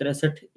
63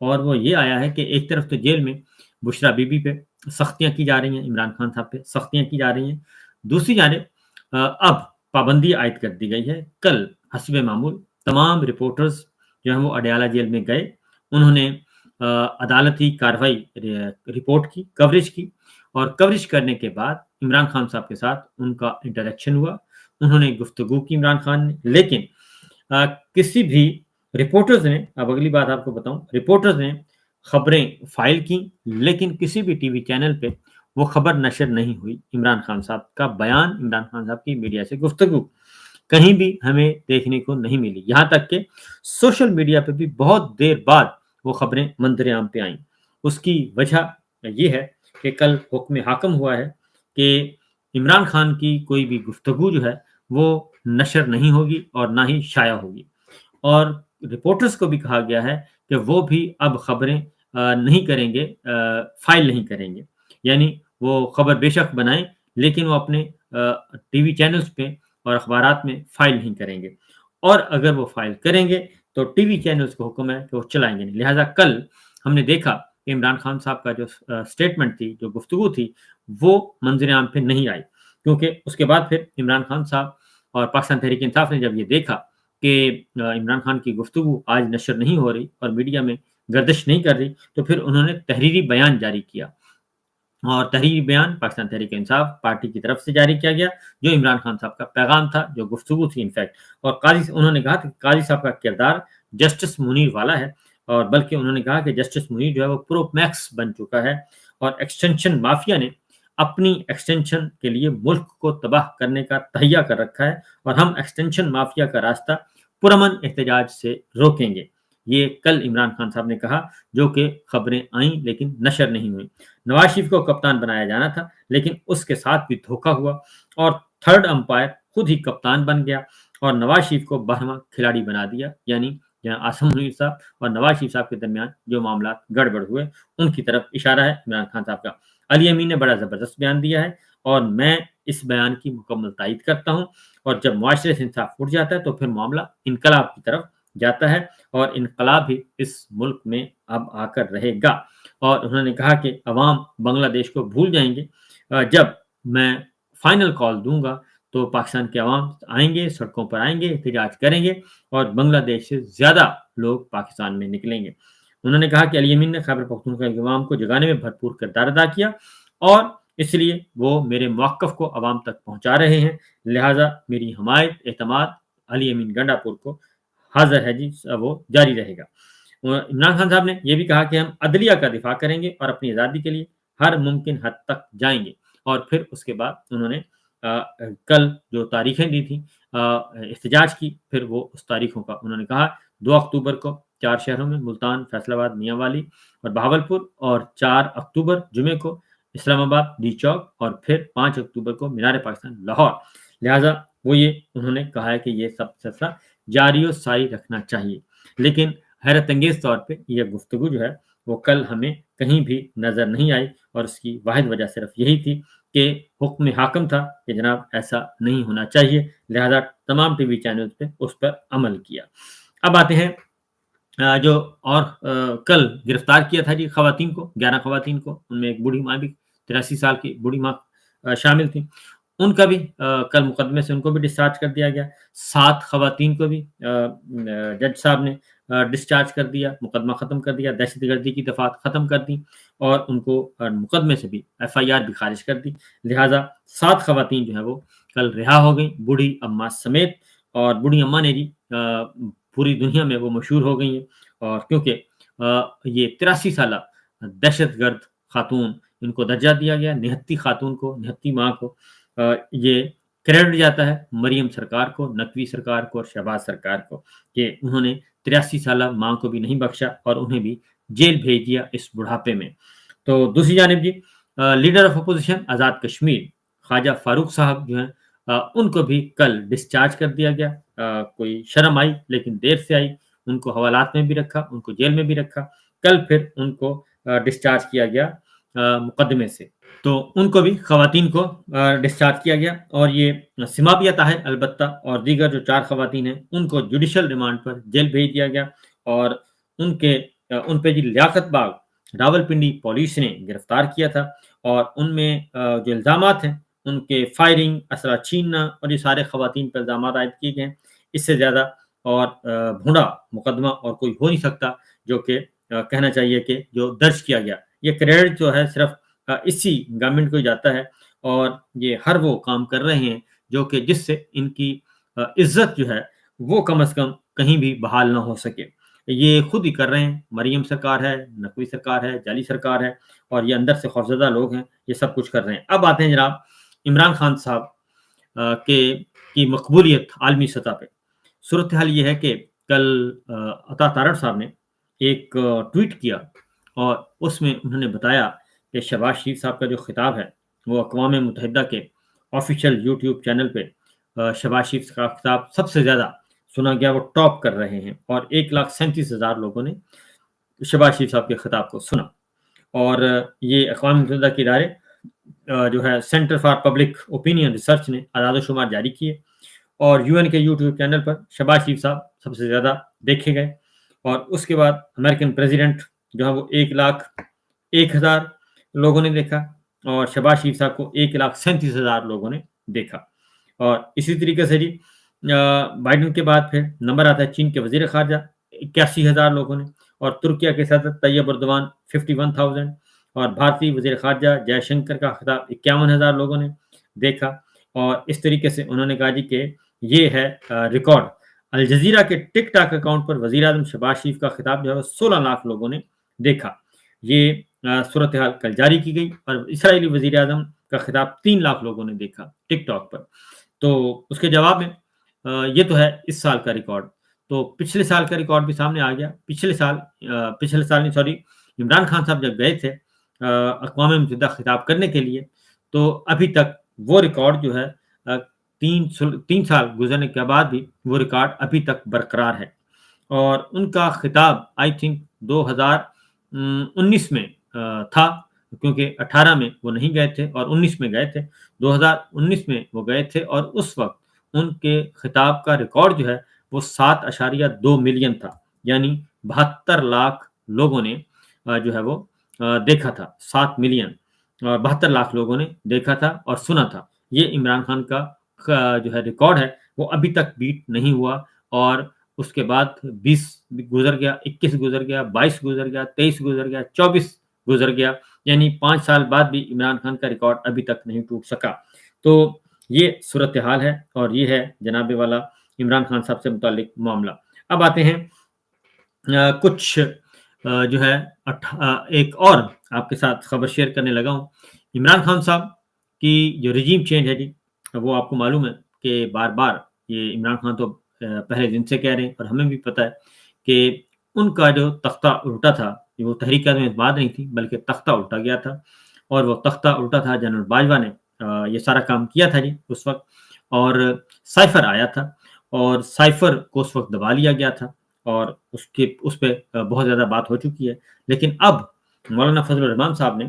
اور وہ یہ آیا ہے کہ ایک طرف تو جیل میں بشرا بی بی پہ سختیاں کی جا رہی ہیں، عمران خان صاحب پہ سختیاں کی جا رہی ہیں، دوسری جانب اب پابندی عائد کر دی گئی ہے۔ کل حسب معمول تمام رپورٹرز جو ہیں وہ اڈیالہ جیل میں گئے، انہوں نے عدالتی کارروائی رپورٹ کی، کوریج کی، اور کوریج کرنے کے بعد عمران خان صاحب کے ساتھ ان کا انٹریکشن ہوا، انہوں نے گفتگو کی عمران خان نے، لیکن کسی بھی رپورٹرز نے، اب اگلی بات آپ کو بتاؤں، رپورٹرز نے خبریں فائل کی، لیکن کسی بھی ٹی وی چینل پہ وہ خبر نشر نہیں ہوئی۔ عمران خان صاحب کا بیان، عمران خان صاحب کی میڈیا سے گفتگو کہیں بھی ہمیں دیکھنے کو نہیں ملی، یہاں تک کہ سوشل میڈیا پہ بھی بہت دیر بعد وہ خبریں منظر عام پہ آئیں۔ اس کی وجہ یہ ہے کہ کل حکم حاکم ہوا ہے کہ عمران خان کی کوئی بھی گفتگو جو ہے وہ نشر نہیں ہوگی اور نہ ہی شائع ہوگی، اور رپورٹرز کو بھی کہا گیا ہے کہ وہ بھی اب خبریں نہیں کریں گے، فائل نہیں کریں گے، یعنی وہ خبر بے شک بنائیں لیکن وہ اپنے ٹی وی چینلز پہ اور اخبارات میں فائل نہیں کریں گے، اور اگر وہ فائل کریں گے تو ٹی وی چینلز کو حکم ہے کہ وہ چلائیں گے نہیں۔ لہٰذا کل ہم نے دیکھا کہ عمران خان صاحب کا جو اسٹیٹمنٹ تھی، جو گفتگو تھی، وہ منظر عام پہ نہیں آئی، کیونکہ اس کے بعد پھر عمران خان صاحب اور پاکستان تحریک انصاف نے جب یہ دیکھا کہ عمران خان کی گفتگو آج نشر نہیں ہو رہی اور میڈیا میں گردش نہیں کر رہی، تو پھر انہوں نے تحریری بیان جاری کیا، اور تحریری بیان پاکستان تحریک انصاف پارٹی کی طرف سے جاری کیا گیا، جو عمران خان صاحب کا پیغام تھا، جو گفتگو تھی انفیکٹ، اور انہوں نے کہا کہ قاضی صاحب کا کردار جسٹس منیر والا ہے، اور بلکہ انہوں نے کہا کہ جسٹس منیر جو ہے وہ پرو میکس بن چکا ہے، اور ایکسٹینشن مافیا نے اپنی ایکسٹینشن کے لیے ملک کو تباہ کرنے کا تہیہ کر رکھا ہے، اور ہم ایکسٹینشن مافیا کا راستہ پرامن احتجاج سے روکیں گے۔ یہ کل عمران خان صاحب نے کہا، جو کہ خبریں آئیں لیکن نشر نہیں ہوئیں۔ نواز شریف کو کپتان بنایا جانا تھا، لیکن اس کے ساتھ بھی دھوکہ ہوا، اور تھرڈ امپائر خود ہی کپتان بن گیا اور نواز شریف کو بہرواں کھلاڑی بنا دیا، یعنی جہاں آصم منیر صاحب اور نواز شریف صاحب کے درمیان جو معاملات گڑبڑ ہوئے ان کی طرف اشارہ ہے عمران خان صاحب کا۔ علی امین نے بڑا زبردست بیان دیا ہے، اور میں اس بیان کی مکمل تائید کرتا ہوں، اور جب معاشرے سے انصاف اٹھ جاتا ہے تو پھر معاملہ انقلاب کی طرف جاتا ہے، اور انقلاب ہی اس ملک میں اب آ کر رہے گا۔ اور انہوں نے کہا کہ عوام بنگلہ دیش کو بھول جائیں گے، جب میں فائنل کال دوں گا تو پاکستان کے عوام آئیں گے، سڑکوں پر آئیں گے، احتجاج کریں گے، اور بنگلہ دیش سے زیادہ لوگ پاکستان میں نکلیں گے۔ انہوں نے کہا کہ علی امین نے خیبر پختونخوا کے عوام کو جگانے میں بھرپور کردار ادا کیا، اور اس لیے وہ میرے موقف کو عوام تک پہنچا رہے ہیں، لہٰذا میری حمایت، اعتماد علی امین گنڈا پور کو حاضر ہے جی، وہ جاری رہے گا۔ عمران خان صاحب نے یہ بھی کہا کہ ہم عدلیہ کا دفاع کریں گے اور اپنی آزادی کے لیے ہر ممکن حد تک جائیں گے، اور پھر اس کے بعد انہوں نے کل جو تاریخیں دی تھیں احتجاج کی، پھر وہ اس تاریخوں کا انہوں نے کہا 2 اکتوبر کو 4 شہروں میں ملتان، فیصل آباد، میاں والی اور بہاولپور، اور 4 اکتوبر جمعے کو اسلام آباد، ڈی چوک، اور پھر 5 اکتوبر کو مینار پاکستان، لاہور۔ لہٰذا وہ یہ انہوں نے کہا ہے کہ یہ سب سلسلہ جاری و ساری رکھنا چاہیے، لیکن حیرت انگیز طور پہ یہ گفتگو جو ہے وہ کل ہمیں کہیں بھی نظر نہیں آئی، اور اس کی واحد وجہ صرف یہی تھی کہ حکم حاکم تھا کہ جناب ایسا نہیں ہونا چاہیے، لہذا تمام ٹی وی چینلز پہ اس پر عمل کیا۔ اب آتے ہیں جو اور کل گرفتار کیا تھا جی خواتین کو، 11 خواتین کو، ان میں ایک بوڑھی ماں بھی، 83 سال کی بوڑھی ماں شامل تھی، ان کا بھی کل مقدمے سے ان کو بھی ڈسچارج کر دیا گیا۔ 7 خواتین کو بھی جج صاحب نے ڈسچارج کر دیا، مقدمہ ختم کر دیا، دہشت گردی کی دفعات ختم کر دی، اور ان کو مقدمے سے بھی FIR بھی خارج کر دی، لہٰذا 7 خواتین جو ہیں وہ کل رہا ہو گئیں، بوڑھی اماں سمیت۔ اور بوڑھی اماں نے جی پوری دنیا میں وہ مشہور ہو گئی ہیں، اور کیونکہ یہ 83 سالہ دہشت گرد خاتون، ان کو درجہ دیا گیا، نہتی خاتون کو، نہتی ماں کو یہ کریڈٹ جاتا ہے مریم سرکار کو، نقوی سرکار کو اور شہباز سرکار کو، کہ انہوں نے 83 سالہ ماں کو بھی نہیں بخشا اور انہیں بھی جیل بھیج دیا اس بڑھاپے میں۔ تو دوسری جانب جی leader of opposition Azad Kashmir خواجہ فاروق صاحب جو ہیں ان کو بھی کل ڈسچارج کر دیا گیا، کوئی شرم آئی لیکن دیر سے آئی، ان کو حوالات میں بھی رکھا، ان کو جیل میں بھی رکھا، کل پھر ان کو ڈسچارج کیا گیا مقدمے سے، تو ان کو بھی خواتین کو ڈسچارج کیا گیا، اور یہ سماپیہ طاہر البتہ اور دیگر جو 4 خواتین ہیں ان کو جوڈیشل ریمانڈ پر جیل بھیج دیا گیا، اور ان کے ان پہ جی لیاقت باغ راولپنڈی پولیس نے گرفتار کیا تھا، اور ان میں جو الزامات ہیں ان کے فائرنگ، اسلحہ چھیننا اور یہ سارے خواتین پر الزامات عائد کیے گئے ہیں۔ اس سے زیادہ اور بھونڈا مقدمہ اور کوئی ہو نہیں سکتا جو کہ کہنا چاہیے کہ جو درج کیا گیا، یہ کریڈٹ جو ہے صرف اسی گورنمنٹ کو ہی جاتا ہے، اور یہ ہر وہ کام کر رہے ہیں جو کہ جس سے ان کی عزت جو ہے وہ کم از کم کہیں بھی بحال نہ ہو سکے۔ یہ خود ہی کر رہے ہیں، مریم سرکار ہے، نقوی سرکار ہے، جعلی سرکار ہے، اور یہ اندر سے خوفزدہ لوگ ہیں، یہ سب کچھ کر رہے ہیں۔ اب آتے ہیں جناب عمران خان صاحب کی مقبولیت عالمی سطح پہ۔ صورتحال یہ ہے کہ کل عطا تارڑ صاحب نے ایک ٹویٹ کیا، اور اس میں انہوں نے بتایا کہ شہباز شریف صاحب کا جو خطاب ہے وہ اقوام متحدہ کے آفیشیل یوٹیوب چینل پہ شہباز شریف کا خطاب سب سے زیادہ سنا گیا، وہ ٹاپ کر رہے ہیں، اور 1,37,000 لوگوں نے شہباز شریف صاحب کے خطاب کو سنا۔ اور یہ اقوام متحدہ کے ادارے جو ہے centre for public opinion research نے اعداد و شمار جاری کیے، اور یو این کے یوٹیوب چینل پر شہباز شریف صاحب سب سے زیادہ دیکھے گئے، اور اس کے بعد امریکن پریزیڈنٹ جو ہے وہ 1,01,000 لوگوں نے دیکھا، اور شہباز شریف صاحب کو 1,37,000 لوگوں نے دیکھا۔ اور اسی طریقے سے جی بائیڈن کے بعد پھر نمبر آتا ہے چین کے وزیر خارجہ 81,000 لوگوں نے، اور ترکیہ کے صدر طیب اردوان 51,000، اور بھارتی وزیر خارجہ جے شنکر کا خطاب 51,000 لوگوں نے دیکھا۔ اور اس طریقے سے انہوں نے کہا جی کہ یہ ہے ریکارڈ۔ الجزیرہ کے ٹک ٹاک اکاؤنٹ پر وزیر اعظم شہباز شریف کا خطاب جو ہے 16 لاکھ لوگوں نے دیکھا۔ یہ صورتحال کل جاری کی گئی، اور اسرائیلی وزیر اعظم کا خطاب 3 لاکھ لوگوں نے دیکھا ٹک ٹاک پر۔ تو اس کے جواب میں یہ تو ہے اس سال کا ریکارڈ، تو پچھلے سال کا ریکارڈ بھی سامنے آ گیا۔ پچھلے سال نہیں، سوری، عمران خان صاحب جب گئے تھے اقوام متحدہ خطاب کرنے کے لیے، تو ابھی تک وہ ریکارڈ جو ہے 3 سال گزرنے کے بعد بھی وہ ریکارڈ ابھی تک برقرار ہے۔ اور ان کا خطاب آئی تھنک 2019 میں تھا، کیونکہ 18 میں وہ نہیں گئے تھے اور 19 میں گئے تھے۔ 2019 میں وہ گئے تھے، اور اس وقت ان کے خطاب کا ریکارڈ جو ہے وہ 7.2 ملین تھا، یعنی 72 لاکھ لوگوں نے جو ہے وہ دیکھا تھا۔ 7 ملین اور 72 لاکھ لوگوں نے دیکھا تھا اور سنا تھا۔ یہ عمران خان کا جو ہے ریکارڈ ہے وہ ابھی تک بیٹ نہیں ہوا، اور اس کے بعد 20 گزر گیا، 21 گزر گیا، 22 گزر گیا، 23 گزر گیا، 24 گزر گیا، یعنی 5 سال بعد بھی عمران خان کا ریکارڈ ابھی تک نہیں ٹوٹ سکا۔ تو یہ صورتحال ہے، اور یہ ہے جناب والا عمران خان صاحب سے متعلق معاملہ۔ اب آتے ہیں کچھ جو ہے ایک اور آپ کے ساتھ خبر شیئر کرنے لگا ہوں۔ عمران خان صاحب کی جو رجیم چینج ہے جی، وہ آپ کو معلوم ہے کہ بار بار یہ عمران خان تو پہلے دن سے کہہ رہے ہیں، اور ہمیں بھی پتہ ہے کہ ان کا جو تختہ الٹا تھا، وہ تحریک عدم اعتماد نہیں تھی بلکہ تختہ الٹا گیا تھا، اور وہ تختہ الٹا تھا جنرل باجوہ نے یہ سارا کام کیا تھا جی اس وقت، اور سائفر آیا تھا، اور سائفر کو اس وقت دبا لیا گیا تھا، اور اس پہ بہت زیادہ بات ہو چکی ہے۔ لیکن اب مولانا فضل الرحمان صاحب نے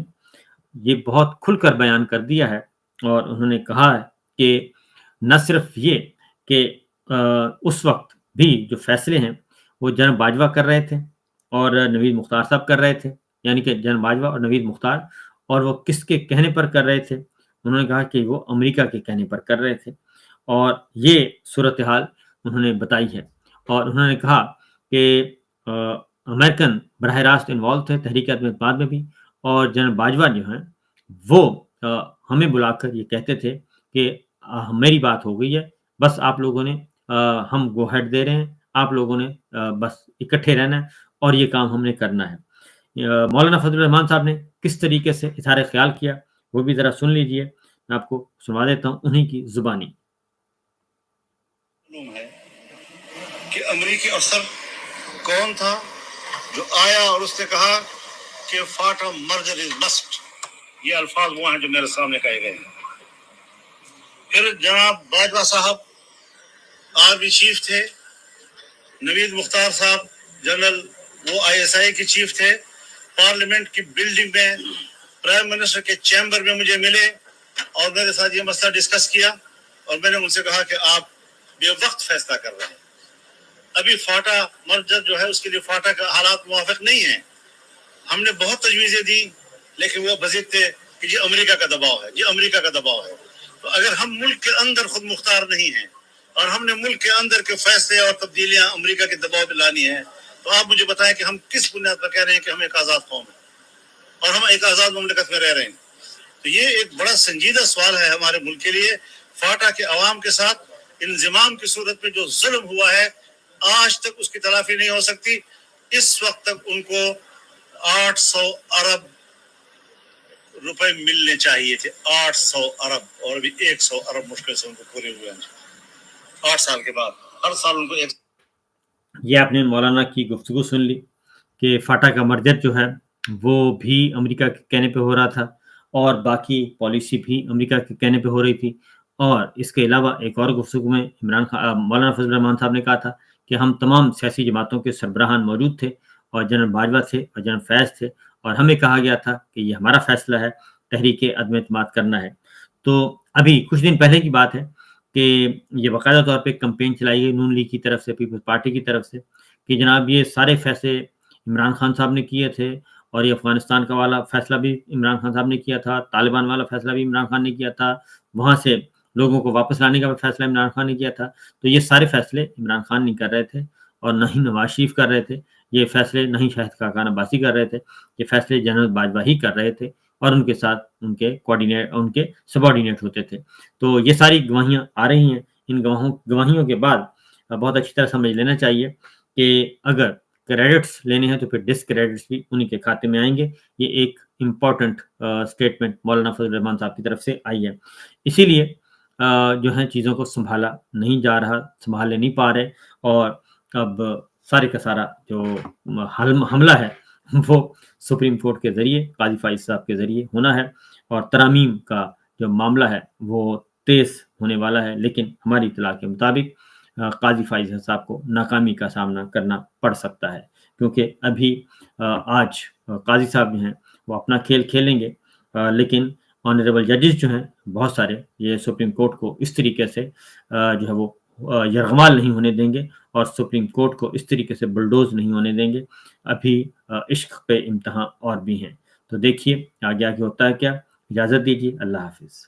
یہ بہت کھل کر بیان کر دیا ہے، اور انہوں نے کہا ہے کہ نہ صرف یہ کہ اس وقت بھی جو فیصلے ہیں وہ جنرل باجوہ کر رہے تھے اور نوید مختار صاحب کر رہے تھے، یعنی کہ جنرل باجوہ اور نوید مختار، اور وہ کس کے کہنے پر کر رہے تھے؟ انہوں نے کہا کہ وہ امریکہ کے کہنے پر کر رہے تھے، اور یہ صورتحال انہوں نے بتائی ہے۔ اور انہوں نے کہا کہ امریکن براہ راست انوالو تھے تحریک عدم اعتماد میں بھی، اور جنرل باجوہ جو ہیں وہ ہمیں بلا کر یہ کہتے تھے کہ میری بات ہو گئی ہے، بس آپ لوگوں نے ہم گو ہیڈ دے رہے ہیں، آپ لوگوں نے بس اکٹھے رہنا ہے اور یہ کام ہم نے کرنا ہے۔ مولانا فضل الرحمان صاحب نے کس طریقے سے اظہار خیال کیا وہ بھی ذرا سن لیجئے، میں آپ کو سنوا دیتا ہوں انہی کی زبانی۔ کہ امریکی افسر کون تھا جو آیا اور اس نے کہا کہ فاٹا مرجر از مسٹ، یہ الفاظ وہ ہیں جو میرے سامنے کہے گئے ہیں۔ پھر جناب باجوہ صاحب آرمی چیف تھے، نوید مختار صاحب جنرل وہ ISI کے چیف تھے، پارلیمنٹ کی بلڈنگ میں پرائم منسٹر کے چیمبر میں مجھے ملے اور میرے ساتھ یہ مسئلہ ڈسکس کیا، اور میں نے ان سے کہا کہ آپ بے وقت فیصلہ کر رہے ہیں۔ ابھی فاٹا مرجر جو ہے اس کے لیے فاٹا کا حالات موافق نہیں ہیں. ہم نے بہت تجویزیں دی لیکن وہ بزد تھے کہ یہ امریکہ کا دباؤ ہے, یہ امریکہ کا دباؤ ہے. تو اگر ہم ملک کے اندر خود مختار نہیں ہیں اور ہم نے ملک کے اندر کے فیصلے اور تبدیلیاں امریکہ کے دباؤ پہ لانی ہیں, تو آپ مجھے بتائیں کہ ہم کس بنیاد پر کہہ رہے ہیں کہ ہم ایک آزاد قوم ہیں اور ہم ایک آزاد مملکت میں رہ رہے ہیں. تو یہ ایک بڑا سنجیدہ سوال ہے ہمارے ملک کے لیے. فاٹا کے عوام کے ساتھ انضمام کی صورت میں جو ظلم ہوا ہے آج تک اس کی تلافی نہیں ہو سکتی. اس وقت تک ان کو 800 ارب روپے ملنے چاہیے تھے, 800 ارب, اور ابھی 100 ارب مشکل سے ان کو پورے ہوئے ہیں 8 سال کے بعد. ہر سال ان کو یہ آپ نے مولانا کی گفتگو سن لی کہ فاٹا کا مرجر جو ہے وہ بھی امریکہ کے کہنے پہ ہو رہا تھا اور باقی پالیسی بھی امریکہ کے کہنے پہ ہو رہی تھی. اور اس کے علاوہ ایک اور گفتگو میں عمران خان مولانا فضل الرحمان صاحب نے کہا تھا کہ ہم تمام سیاسی جماعتوں کے سربراہان موجود تھے اور جنرل باجوہ تھے اور جنرل فیض تھے, اور ہمیں کہا گیا تھا کہ یہ ہمارا فیصلہ ہے, تحریک عدم اعتماد کرنا ہے. تو ابھی کچھ دن پہلے کی بات ہے کہ یہ باقاعدہ طور پہ کمپین چلائی گئی نون لیگ کی طرف سے, پیپلز پارٹی کی طرف سے, کہ جناب یہ سارے فیصلے عمران خان صاحب نے کیے تھے اور یہ افغانستان کا والا فیصلہ بھی عمران خان صاحب نے کیا تھا, طالبان والا فیصلہ بھی عمران خان نے کیا تھا, وہاں سے لوگوں کو واپس لانے کا فیصلہ عمران خان نے کیا تھا. تو یہ سارے فیصلے عمران خان نہیں کر رہے تھے اور نہ ہی نواز شریف کر رہے تھے. یہ فیصلے نہ ہی شاہد خاقان عباسی کر رہے تھے, یہ فیصلے جنرل باجوہ ہی کر رہے تھے اور ان کے ساتھ ان کے کوآرڈینیٹ, ان کے سبارڈینیٹ ہوتے تھے. تو یہ ساری گواہیاں آ رہی ہیں. ان گواہیوں کے بعد بہت اچھی طرح سمجھ لینا چاہیے کہ اگر کریڈٹس لینے ہیں تو پھر ڈسکریڈٹس بھی انہی کے کھاتے میں آئیں گے. یہ ایک امپورٹنٹ اسٹیٹمنٹ مولانا فضل الرحمان صاحب کی طرف سے آئی ہے. اسی لیے جو ہے چیزوں کو سنبھالا نہیں جا رہا, سنبھال نہیں پا رہے, اور اب سارے کا سارا جو حملہ ہے وہ سپریم کورٹ کے ذریعے قاضی فائز صاحب کے ذریعے ہونا ہے, اور ترامیم کا جو معاملہ ہے وہ تیز ہونے والا ہے. لیکن ہماری اطلاع کے مطابق قاضی فائز صاحب کو ناکامی کا سامنا کرنا پڑ سکتا ہے, کیونکہ ابھی آج قاضی صاحب جو ہیں وہ اپنا کھیل کھیلیں گے, لیکن آنریبل ججز جو ہیں بہت سارے یہ سپریم کورٹ کو اس طریقے سے جو ہے وہ یرغمال نہیں ہونے دیں گے اور سپریم کورٹ کو اس طریقے سے بلڈوز نہیں ہونے دیں گے. ابھی عشق پہ امتحان اور بھی ہیں. تو دیکھیے آگے آگے ہوتا ہے کیا. اجازت دیجیے, اللہ حافظ.